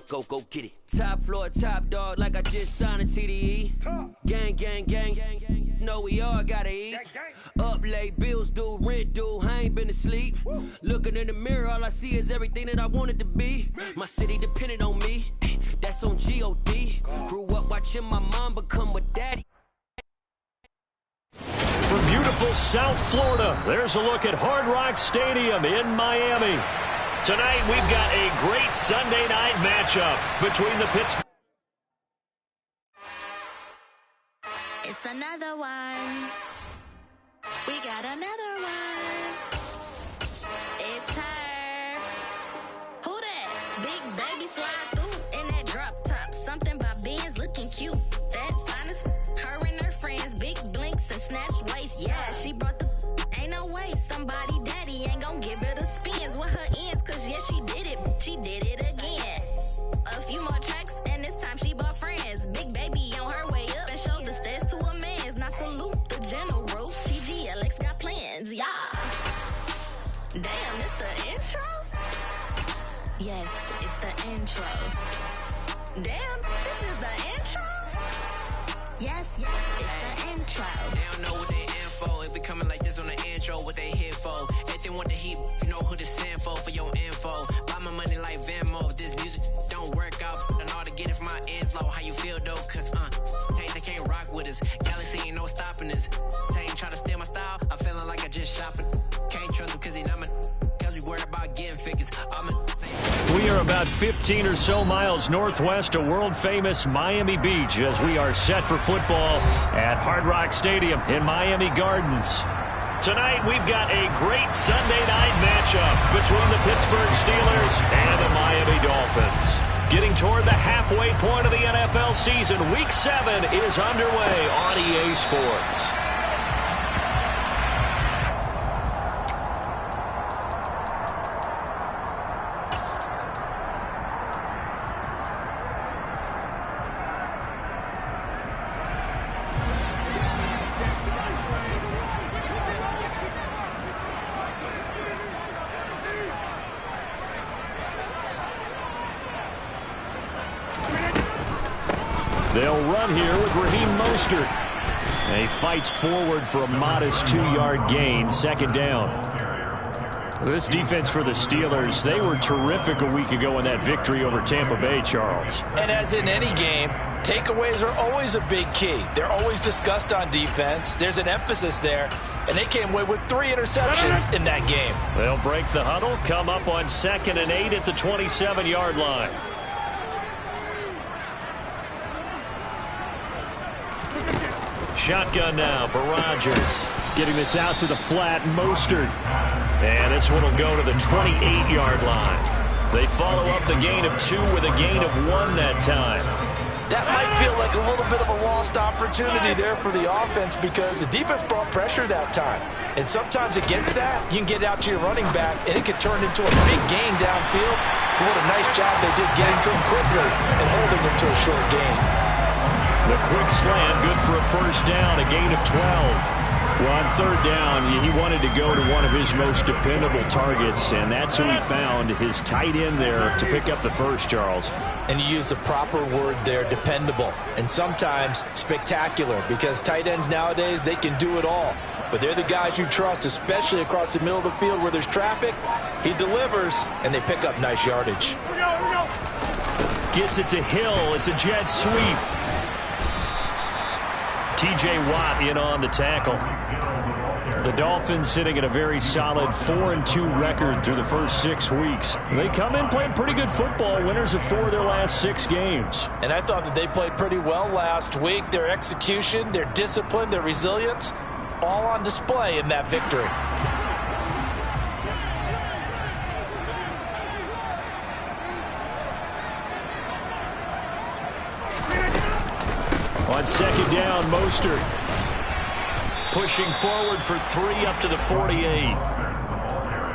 Go get it. Top floor, top dog, like I just signed a TDE. Gang. Know we all gotta eat. Up late, bills due, rent due, I ain't been asleep. Looking in the mirror, all I see is everything that I wanted to be. My city depended on me, that's on G.O.D. Grew up watching my mom become a daddy. From beautiful South Florida, there's a look at Hard Rock Stadium in Miami. Tonight, we've got a great Sunday night matchup between the Pittsburgh. It's another one. We got another one. It's her. Who that? Big baby slide through in that drop top. Something by Benz looking cute. That's honest. Her and her friends, big blinks and snatch waist. Yeah, she brought the. Ain't no way somebody daddy ain't gonna give her the spins with her ends. Cause yeah, she did it. She did it again. A few more tracks and this time she bought friends. Big baby on her way up and showed the stairs to a man's. Now salute the general. TGLX got plans, yeah. Damn, it's the intro? Yes, it's the intro. Damn, this is the intro? Yes, it's the intro. They don't know what they in for. If we coming like this on the intro, what they here for? If they want the heat, you know who to send for your info. Buy my money like Venmo. If this music don't work out, and all to get it from my inflow. How you feel though? Cause they can't rock with us. Galaxy ain't no stopping us. They ain't try to steal my style. I'm feeling like I just shot for. Can't trust him cause he not my. Cause we worried about getting figures. We are about 15 or so miles northwest of world-famous Miami Beach as we are set for football at Hard Rock Stadium in Miami Gardens. Tonight, we've got a great Sunday night matchup between the Pittsburgh Steelers and the Miami Dolphins. Getting toward the halfway point of the NFL season, Week 7 is underway on EA Sports. They'll run here with Raheem Mostert. And he fights forward for a modest 2-yard gain, second down. This defense for the Steelers, they were terrific a week ago in that victory over Tampa Bay, Charles. And as in any game, takeaways are always a big key. They're always discussed on defense. There's an emphasis there, and they came away with 3 interceptions in that game. They'll break the huddle, come up on 2nd and 8 at the 27-yard line. Shotgun now for Rodgers. Getting this out to the flat, Mostert. And this one will go to the 28-yard line. They follow up the gain of 2 with a gain of 1 that time. That might feel like a little bit of a lost opportunity there for the offense because the defense brought pressure that time. And sometimes against that, you can get out to your running back, and it could turn into a big gain downfield. But what a nice job they did getting to him quickly and holding him to a short gain. The quick slant, good for a first down, a gain of 12. Well, on 3rd down, he wanted to go to one of his most dependable targets, and that's who he found, his tight end there, to pick up the first, Charles. And you use the proper word there, dependable, and sometimes spectacular, because tight ends nowadays, they can do it all. But they're the guys you trust, especially across the middle of the field where there's traffic. He delivers, and they pick up nice yardage. Here we go. Gets it to Hill. It's a jet sweep. T.J. Watt in on the tackle. The Dolphins sitting at a very solid 4-2 record through the first 6 weeks. They come in playing pretty good football, winners of 4 of their last 6 games. And I thought that they played pretty well last week. Their execution, their discipline, their resilience, all on display in that victory. On 2nd down, Mostert pushing forward for 3 up to the 48.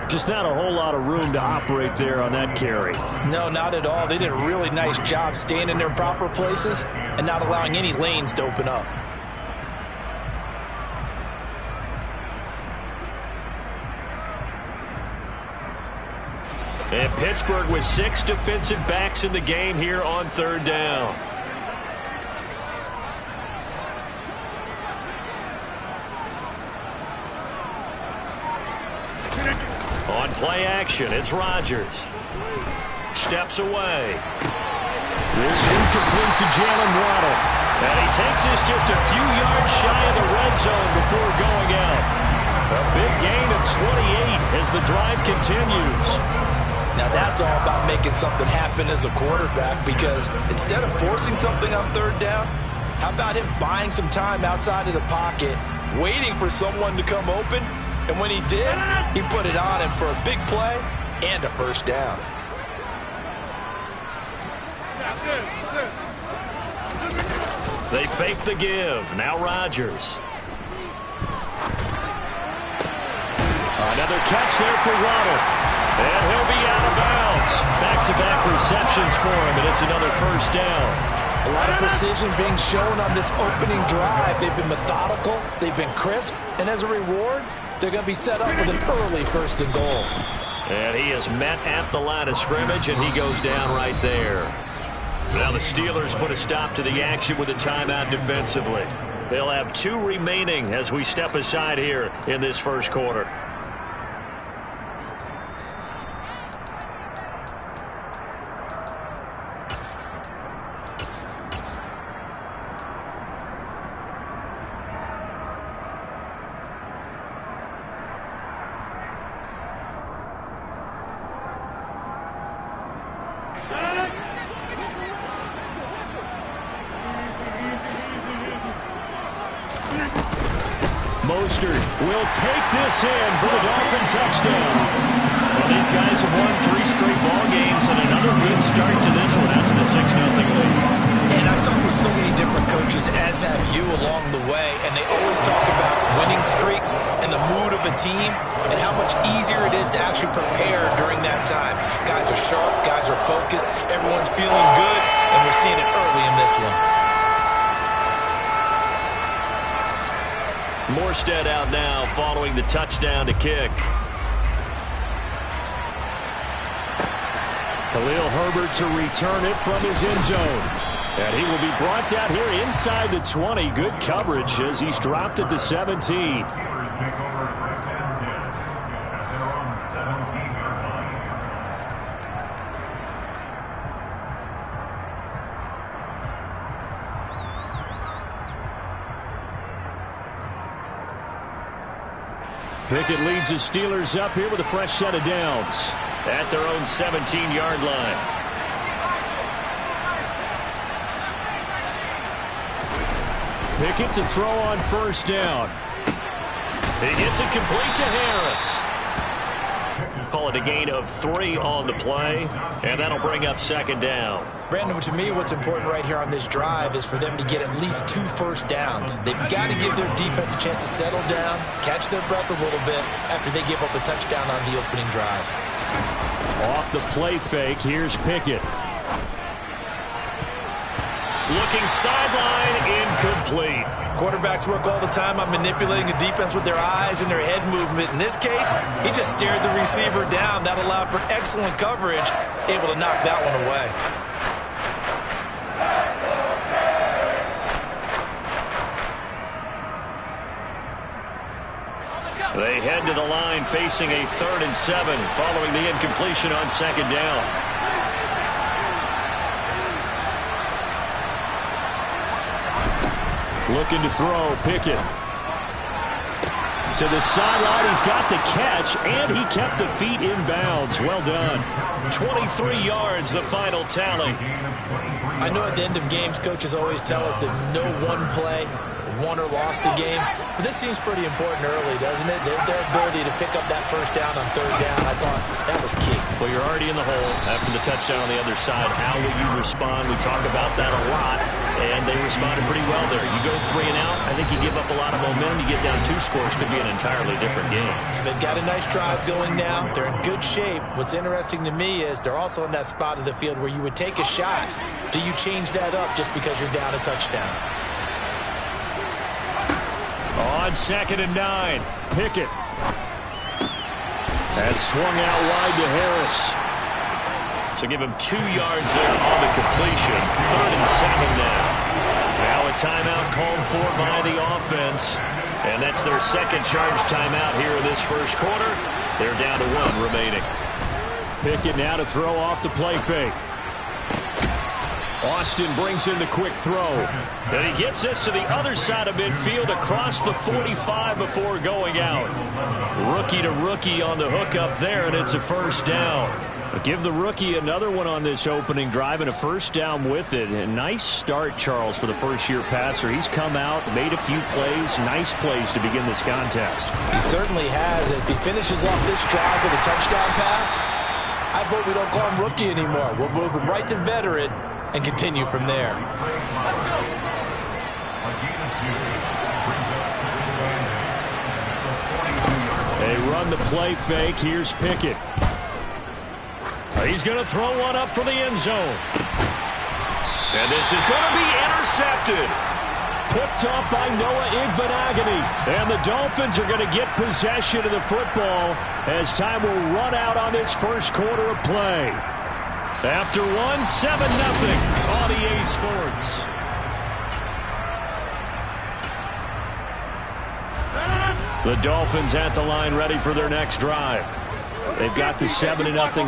Just not a whole lot of room to operate there on that carry. No, not at all. They did a really nice job staying in their proper places and not allowing any lanes to open up. And Pittsburgh with 6 defensive backs in the game here on 3rd down. On play action, it's Rodgers. Steps away. This incomplete to Jalen Waddle. And he takes this just a few yards shy of the red zone before going out. A big gain of 28 as the drive continues. Now that's all about making something happen as a quarterback, because instead of forcing something on 3rd down, how about him buying some time outside of the pocket, waiting for someone to come open, and when he did, he put it on him for a big play and a 1st down. They fake the give. Now Rodgers. Another catch there for Waddle. And he'll be out of bounds. Back-to-back receptions for him, and it's another 1st down. A lot of precision being shown on this opening drive. They've been methodical, they've been crisp, and as a reward, they're going to be set up with an early 1st and goal. And he is met at the line of scrimmage, and he goes down right there. Now the Steelers put a stop to the action with a timeout defensively. They'll have 2 remaining as we step aside here in this 1st quarter. Mostert will take this in for the Dolphin touchdown. Well, these guys have won 3 straight ball games and another good start to this one out to the 6-0 lead. And I've talked with so many different coaches, as have you, along the way, and they always talk about winning streaks and the mood of a team and how much easier it is to actually prepare during that time. Guys are sharp, guys are focused, everyone's feeling good, and we're seeing it early in this one. Morstead out now following the touchdown to kick. Khalil Herbert to return it from his end zone. And he will be brought down here inside the 20. Good coverage as he's dropped at the 17. Pickett leads the Steelers up here with a fresh set of downs at their own 17-yard line. Pickett to throw on 1st down. He gets it complete to Harris. Call it a gain of 3 on the play, and that'll bring up 2nd down. Brandon, to me, what's important right here on this drive is for them to get at least 2 first downs. They've got to give their defense a chance to settle down, catch their breath a little bit after they give up a touchdown on the opening drive. Off the play fake, here's Pickett. Looking sideline, incomplete. Quarterbacks work all the time on manipulating a defense with their eyes and their head movement. In this case, he just stared the receiver down. That allowed for excellent coverage, able to knock that one away. They head to the line facing a 3rd and 7 following the incompletion on 2nd down. Looking to throw, Pickett. To the sideline, he's got the catch, and he kept the feet in bounds. Well done. 23 yards, the final tally. I know at the end of games, coaches always tell us that no one play won or lost a game. But this seems pretty important early, doesn't it? Their ability to pick up that 1st down on 3rd down, I thought that was key. Well, you're already in the hole after the touchdown on the other side. How will you respond? We talk about that a lot, and they responded pretty well there. You go 3 and out, I think you give up a lot of momentum. You get down 2 scores, could be an entirely different game. So they've got a nice drive going now. They're in good shape. What's interesting to me is they're also in that spot of the field where you would take a shot. Do you change that up just because you're down a touchdown? On 2nd and 9, Pickett. That swung out wide to Harris. So give him 2 yards there on the completion. 3rd and 7 now. Now a timeout called for by the offense. And that's their second charge timeout here in this first quarter. They're down to 1 remaining. Pickett now to throw off the play fake. Austin brings in the quick throw. And he gets this to the other side of midfield across the 45 before going out. Rookie to rookie on the hook up there, and it's a first down. But give the rookie another one on this opening drive and a first down with it. A nice start, Charles, for the first-year passer. He's come out, made a few plays, nice plays to begin this contest. He certainly has. If he finishes off this drive with a touchdown pass, I vote we don't call him rookie anymore. We'll move him right to veteran and continue from there. They run the play fake. Here's Pickett. He's going to throw one up for the end zone. And this is going to be intercepted. Picked off by Noah Igbenogany. And the Dolphins are going to get possession of the football as time will run out on this first quarter of play. After 1, 7-0 on EA Sports. The Dolphins at the line ready for their next drive. They've got the 7-0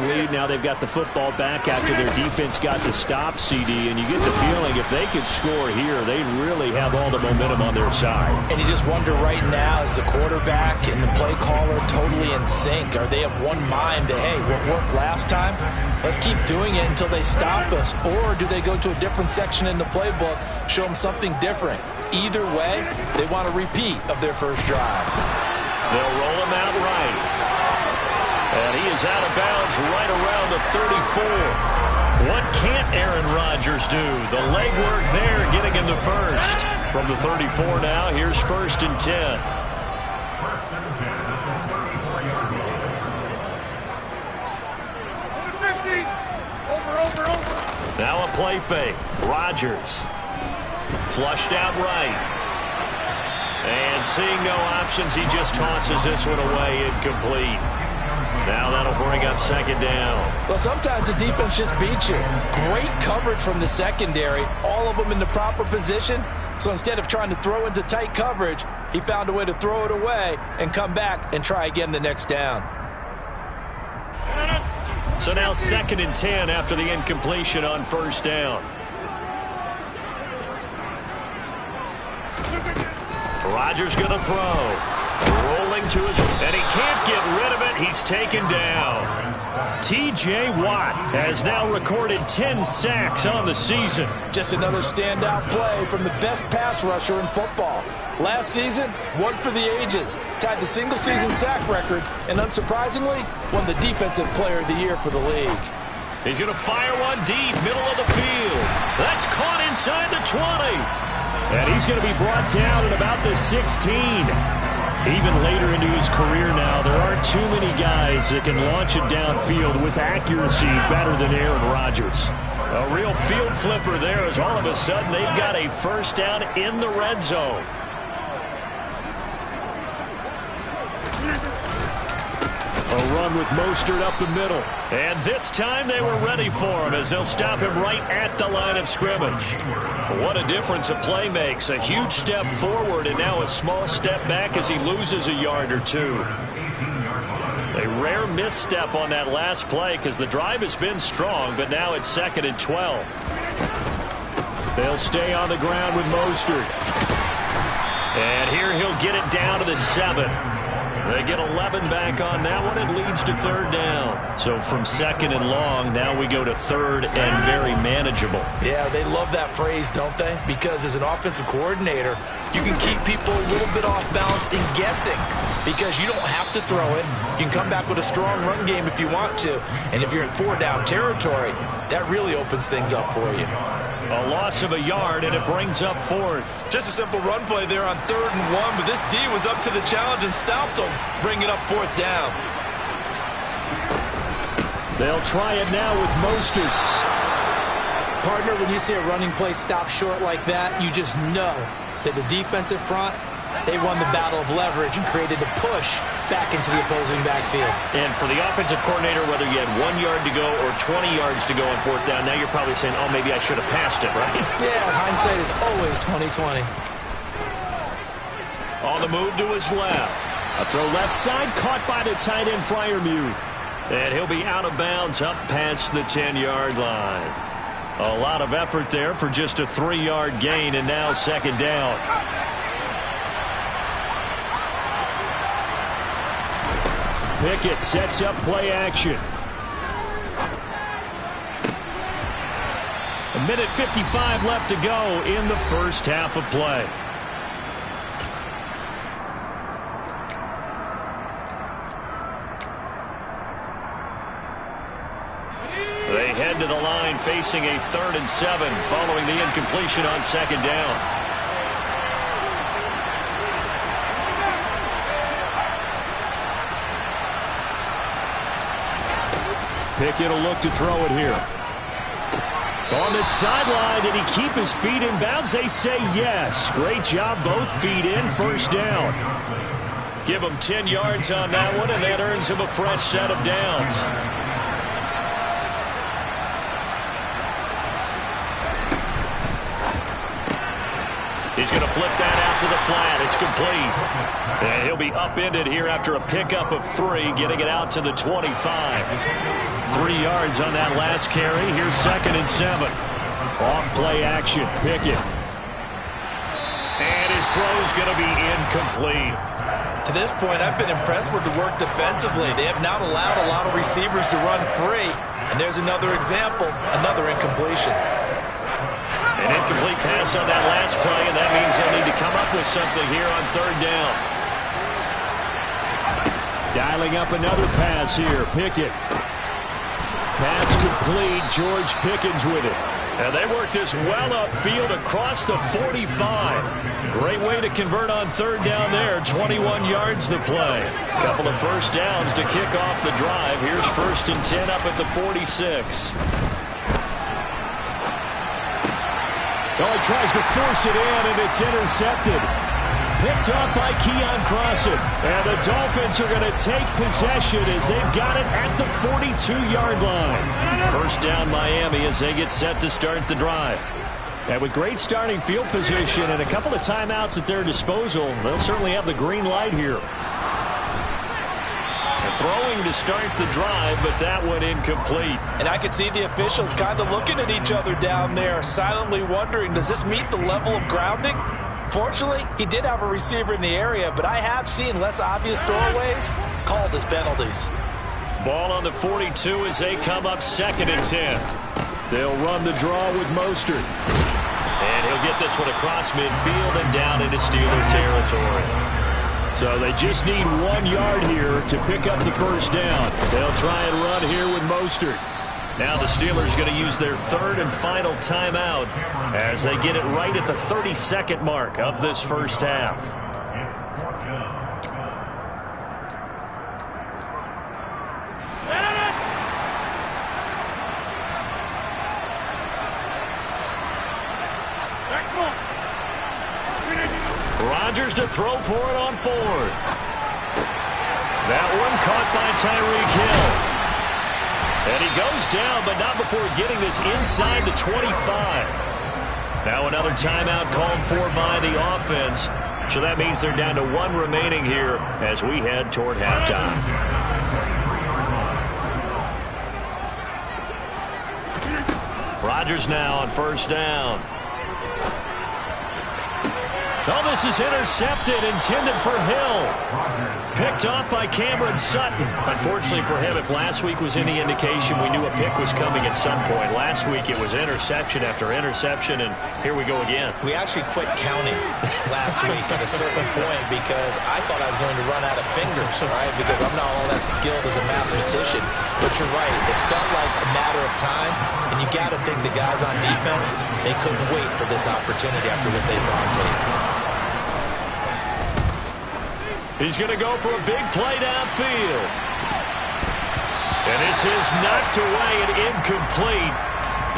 lead. Now they've got the football back after their defense got the stop, CD. And you get the feeling if they could score here, they really have all the momentum on their side. And you just wonder right now, is the quarterback and the play caller totally in sync? Are they of one mind that, hey, what worked last time? Let's keep doing it until they stop us. Or do they go to a different section in the playbook, show them something different? Either way, they want a repeat of their first drive. They'll roll him out right. And he is out of bounds right around the 34. What can't Aaron Rodgers do? The legwork there getting in the first. From the 34 now, here's 1st and 10. Now a play fake. Rodgers. Flushed out right. And seeing no options, he just tosses this one away, incomplete. Now that'll bring up 2nd down. Well, sometimes the defense just beats you. Great coverage from the secondary, all of them in the proper position. So instead of trying to throw into tight coverage, he found a way to throw it away and come back and try again the next down. So now 2nd and 10 after the incompletion on 1st down. Rodgers going to throw. Rolling to his, and he can't get rid of it. He's taken down. T.J. Watt has now recorded 10 sacks on the season. Just another standout play from the best pass rusher in football. Last season, one for the ages. Tied the single-season sack record, and unsurprisingly, won the Defensive Player of the Year for the league. He's going to fire one deep, middle of the field. That's caught inside the 20. And he's going to be brought down at about the 16. Even later into his career now, there aren't too many guys that can launch it downfield with accuracy better than Aaron Rodgers. A real field flipper there as all of a sudden they've got a first down in the red zone. A run with Mostert up the middle. And this time they were ready for him as they'll stop him right at the line of scrimmage. What a difference a play makes. A huge step forward and now a small step back as he loses a yard or two. A rare misstep on that last play because the drive has been strong, but now it's 2nd and 12. They'll stay on the ground with Mostert. And here he'll get it down to the 7. They get 11 back on that one. It leads to 3rd down. So from 2nd and long, now we go to 3rd and very manageable. Yeah, they love that phrase, don't they? Because as an offensive coordinator, you can keep people a little bit off balance and guessing because you don't have to throw it. You can come back with a strong run game if you want to. And if you're in 4-down territory, that really opens things up for you. A loss of a yard, and it brings up 4th. Just a simple run play there on 3rd and 1, but this D was up to the challenge and stopped them, bringing up 4th down. They'll try it now with Mostert. Partner, when you see a running play stop short like that, you just know that the defensive front, they won the battle of leverage and created the push back into the opposing backfield. And for the offensive coordinator, whether you had 1 yard to go or 20 yards to go on fourth down, now you're probably saying, oh, maybe I should have passed it, right? Yeah, hindsight is always 20/20. On the move to his left. A throw left side, caught by the tight end, Freiermuth. And he'll be out of bounds up past the 10-yard line. A lot of effort there for just a 3-yard gain, and now second down. Pickett sets up play action. 1:55 left to go in the first half of play. They head to the line facing a 3rd and 7 following the incompletion on second down. Pickett will look to throw it here. On the sideline, did he keep his feet in bounds? They say yes. Great job, both feet in, first down. Give him 10 yards on that one, and that earns him a fresh set of downs. He's going to flip that out to the flat. It's complete. And he'll be upended here after a pickup of 3, getting it out to the 25. 3 yards on that last carry. Here's 2nd and 7. Off play action, Pickett. And his throw's going to be incomplete. To this point, I've been impressed with the work defensively. They have not allowed a lot of receivers to run free. And there's another example, another incompletion. An incomplete pass on that last play, and that means they'll need to come up with something here on 3rd down. Dialing up another pass here, Pickett. Pass complete, George Pickens with it. And they work this well upfield across the 45. Great way to convert on 3rd down there. 21 yards the play. Couple of first downs to kick off the drive. Here's 1st and 10 up at the 46. Oh, he tries to force it in, and it's intercepted. Picked off by Keon Crossan. And the Dolphins are going to take possession as they've got it at the 42-yard line. First down Miami as they get set to start the drive. And with great starting field position and a couple of timeouts at their disposal, they'll certainly have the green light here. Throwing to start the drive, but that one incomplete. And I can see the officials kind of looking at each other down there, silently wondering, does this meet the level of grounding? Fortunately, he did have a receiver in the area, but I have seen less obvious throwaways called as penalties. Ball on the 42 as they come up 2nd and 10. They'll run the draw with Mostert. And he'll get this one across midfield and down into Steeler territory. So they just need 1 yard here to pick up the first down. They'll try and run here with Mostert. Now the Steelers going to use their 3rd and final timeout as they get it right at the 32nd mark of this first half. Rodgers to throw for it on 4th. That one caught by Tyreek Hill. And he goes down, but not before getting this inside the 25. Now another timeout called for by the offense. So that means they're down to 1 remaining here as we head toward halftime. Rodgers now on first down. Oh, this is intercepted, intended for Hill. Picked off by Cameron Sutton. Unfortunately for him, if last week was any indication, we knew a pick was coming at some point. Last week it was interception after interception, and here we go again. We actually quit counting last week at a certain point because I thought I was going to run out of fingers, right? Because I'm not all that skilled as a mathematician. But you're right. It felt like a matter of time, and you got to think the guys on defense, they couldn't wait for this opportunity after what they saw on tape. He's going to go for a big play downfield. And this is knocked away and incomplete.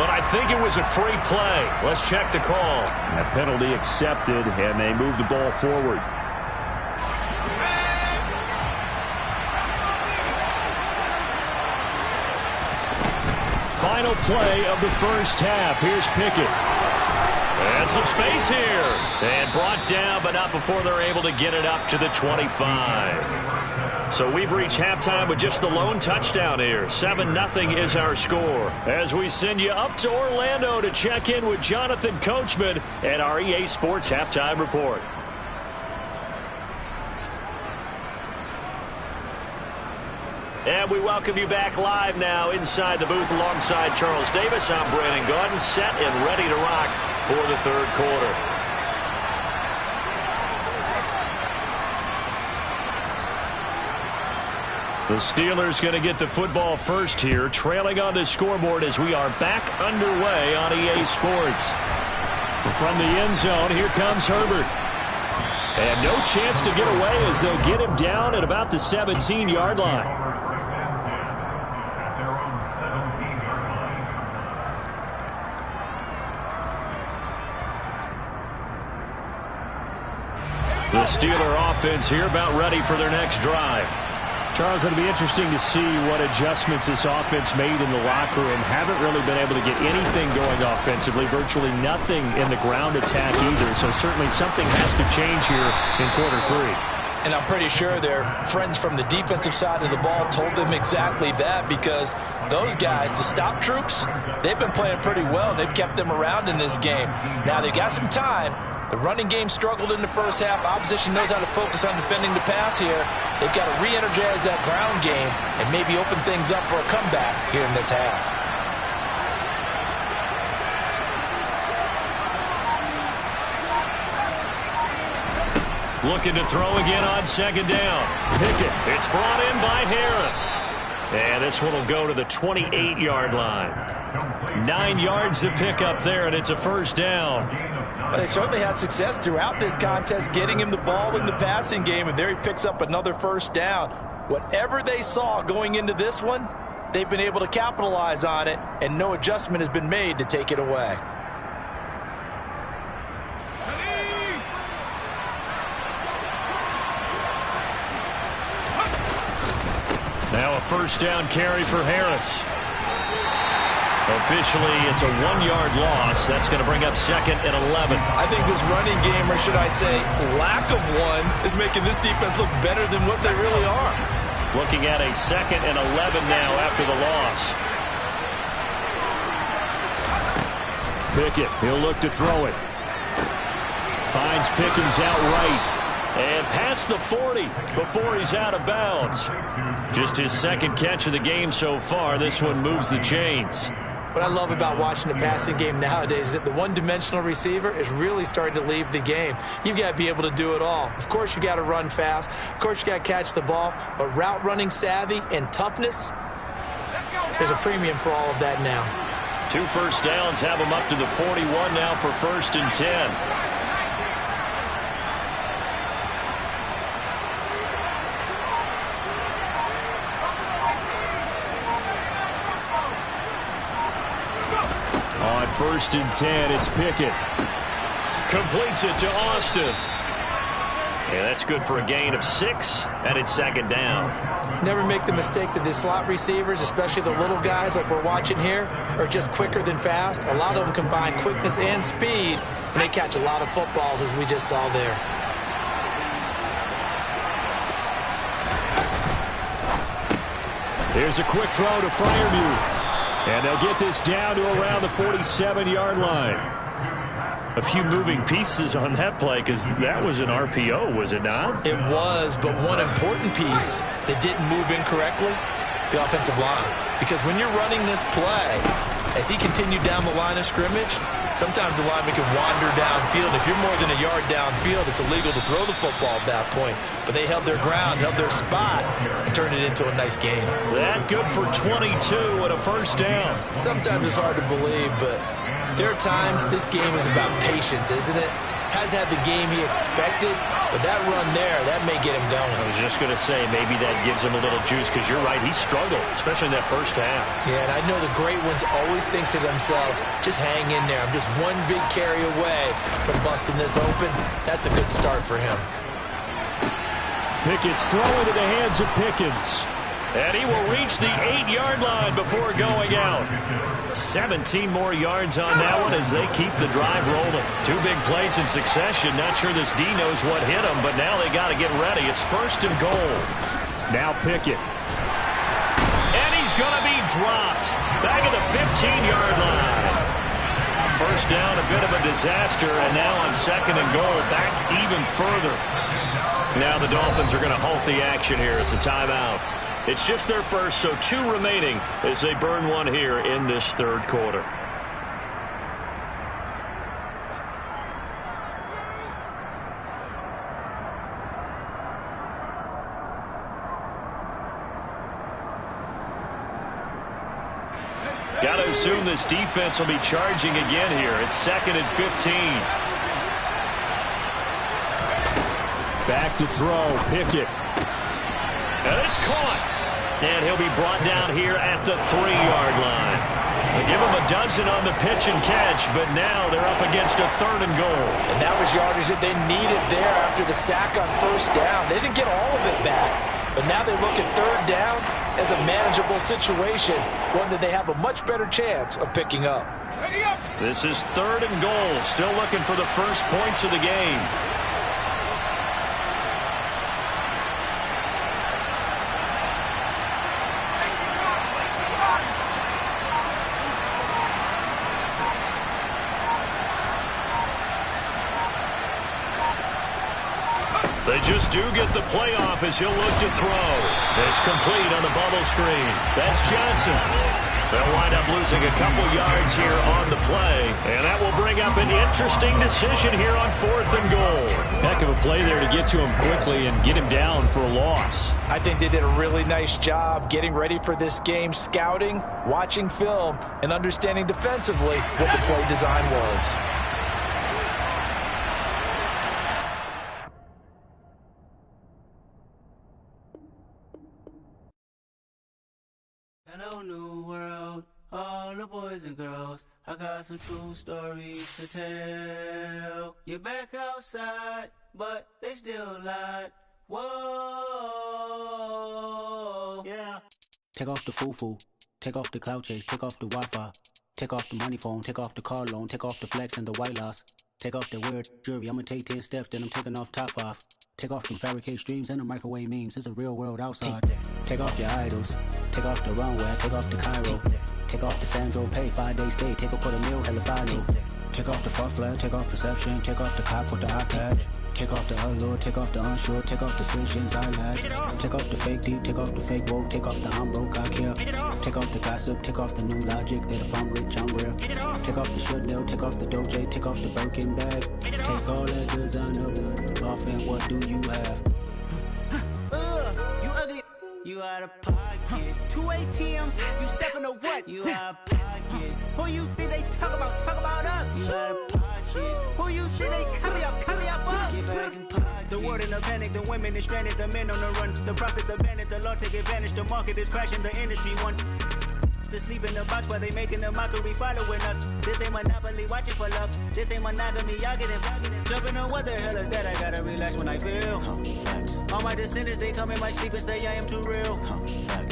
But I think it was a free play. Let's check the call. A penalty accepted, and they move the ball forward. final play of the first half. Here's Pickett. And some space here. And brought down, but not before they're able to get it up to the 25. So we've reached halftime with just the lone touchdown here. 7-0 is our score. As we send you up to Orlando to check in with Jonathan Coachman at our EA Sports Halftime Report. And we welcome you back live now inside the booth alongside Charles Davis. I'm Brandon Gaudin, set and ready to rock for the third quarter. The Steelers going to get the football first here, trailing on the scoreboard as we are back underway on EA Sports. From the end zone, here comes Herbert. And no chance to get away as they'll get him down at about the 17-yard line. The Steeler offense here about ready for their next drive. Charles, it'll be interesting to see what adjustments this offense made in the locker room. Haven't really been able to get anything going offensively, virtually nothing in the ground attack either. So certainly something has to change here in quarter three. And I'm pretty sure their friends from the defensive side of the ball told them exactly that, because those guys, the stop troops, they've been playing pretty well, and they've kept them around in this game. Now they've got some time. The running game struggled in the first half. Opposition knows how to focus on defending the pass here. They've got to re-energize that ground game and maybe open things up for a comeback here in this half. Looking to throw again on second down. Pickett. It's brought in by Harris. And this one will go to the 28-yard line. 9 yards to pick up there, and it's a first down. But they certainly had success throughout this contest getting him the ball in the passing game, and there he picks up another first down. Whatever they saw going into this one, they've been able to capitalize on it, and no adjustment has been made to take it away. Now a first down carry for Harris. Officially, it's a 1-yard loss. That's going to bring up second and 11. I think this running game, or should I say lack of one, is making this defense look better than what they really are. Looking at a second and 11 now after the loss. Pickett, he'll look to throw it. Finds Pickens out right. And past the 40 before he's out of bounds. Just his second catch of the game so far. This one moves the chains. What I love about watching the passing game nowadays is that the one-dimensional receiver is really starting to leave the game. You've got to be able to do it all. Of course, you got to run fast. Of course, you got to catch the ball. But route running savvy and toughness, there's a premium for all of that now. 2 first downs have him up to the 41 now for 1st and 10. On 1st and 10, it's Pickett. Completes it to Austin. And that's good for a gain of 6, and it's second down. Never make the mistake that the slot receivers, especially the little guys like we're watching here, are just quicker than fast. A lot of them combine quickness and speed, and they catch a lot of footballs, as we just saw there. Here's a quick throw to Freiermuth. And they'll get this down to around the 47-yard line. A few moving pieces on that play, because that was an RPO, was it not? It was, but one important piece that didn't move incorrectly, the offensive line. Because when you're running this play, as he continued down the line of scrimmage, sometimes the lineman can wander downfield. If you're more than a yard downfield, it's illegal to throw the football at that point. But they held their ground, held their spot, and turned it into a nice game. That good for 22 and a first down. Sometimes it's hard to believe, but there are times this game is about patience, isn't it? Has had the game he expected, but that run there, that may get him going. I was just going to say, maybe that gives him a little juice, because you're right, he struggled, especially in that first half. Yeah, and I know the great ones always think to themselves, just hang in there. I'm just one big carry away from busting this open. That's a good start for him. Pickett's throwing to the hands of Pickens. And he will reach the 8-yard line before going out. 17 more yards on that one as they keep the drive rolling. 2 big plays in succession. Not sure this D knows what hit them, but now they got to get ready. It's 1st and goal. Now Pickett. And he's going to be dropped. Back at the 15-yard line. First down, a bit of a disaster, and now on 2nd and goal, back even further. Now the Dolphins are going to halt the action here. It's a timeout. It's just their first, so 2 remaining as they burn one here in this 3rd quarter. Got to assume this defense will be charging again here. It's 2nd and 15. Back to throw, Pickett. And it's caught. And he'll be brought down here at the 3-yard line. They give him a dozen on the pitch and catch, but now they're up against a 3rd and goal. And that was yardage that they needed there after the sack on 1st down. They didn't get all of it back, but now they look at 3rd down as a manageable situation, one that they have a much better chance of picking up. This is 3rd and goal, still looking for the first points of the game. They just do get the playoff as he'll look to throw. It's complete on the bubble screen. That's Johnson. They'll wind up losing a couple yards here on the play, and that will bring up an interesting decision here on 4th and goal. Heck of a play there to get to him quickly and get him down for a loss. I think they did a really nice job getting ready for this game, scouting, watching film, and understanding defensively what the play design was. Hello, new world, all the boys and girls. I got some true stories to tell. You're back outside, but they still lied. Whoa, yeah. Take off the foo-foo, take off the cloud chase, take off the Wi-Fi, take off the money phone, take off the car loan, take off the flex and the white loss. Take off the weird jewelry, I'ma take 10 steps, then I'm taking off top 5. Take off them fabricate streams and the microwave memes. It's a real world outside. Take off your idols. Take off the runway. Take off the Cairo. Take off the Sandro Pay. 5-day stay. Take off for the meal. Hella final. Take off the fuck flag. Take off perception. Take off the cop with the iPad. Take off the allure. Take off the unsure. Take off decisions I lack. Take off the fake deep. Take off the fake woke. Take off the I'm broke. I care. Take off the gossip. Take off the new logic that if I'm rich I'm real. Take off the should know. Take off the doje. Take off the Birkin bag. Take all that designer off and what do you have? You ugly. You out of pocket. 2 ATMs. You stepping to what? You out of pocket. Who you think they talk about? Talk about us. You out of pocket. Who you think they carry up us? Get back in pocket. The world in a panic. The women is stranded. The men on the run. The profits abandoned. The law take advantage. The market is crashing. The industry wants to sleep in the box while they making a mockery following us. This ain't Monopoly, watching for love. This ain't monogamy, y'all get it. Jumping on what the hell is that? I gotta relax when I feel. All my descendants, they come in my sleep and say I am too real.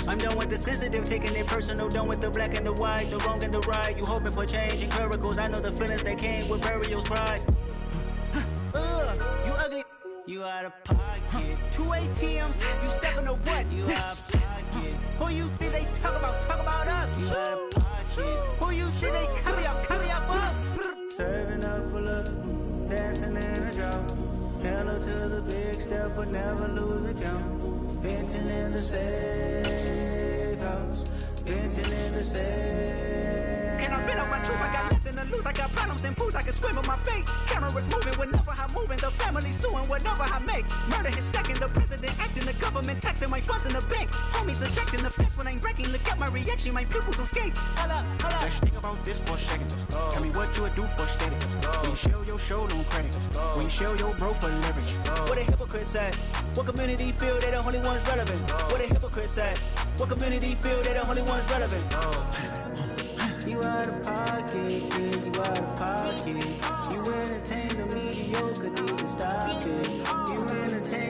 I'm done with the sensitive, taking it personal. Done with the black and the white, the wrong and the right. You hoping for change and miracles. I know the feelings that came with burial cries. You ugly. You out of pocket. 2 ATMs, you stepping to what? You out of pocket. Who you think they talk about? Talk about us. You out of pocket. Who you think they carry up us? Serving up a look, dancing in a drop. Hello to the big step, but never lose a count. Venting in the safe house. Venting in the safe. Can I vent out my truth? I got nothing to lose. I got problems and pools. I can swim with my fate. Cameras moving whenever I'm moving. The family suing whatever I make. Murder is stacking. The president acting. The government taxing my funds in the bank. Homies ejecting the fence when I'm breaking. Look at my reaction. My pupils on skates. Hold up. Let's think about this for a second. Tell me what you would do for status. When you show your show, no credit. When you show your bro for leverage. What a hypocrite said. What community feel they the only ones relevant? What a hypocrite said. What community feel they the only ones relevant? You out of pocket, yeah, you out of pocket. You entertain the mediocre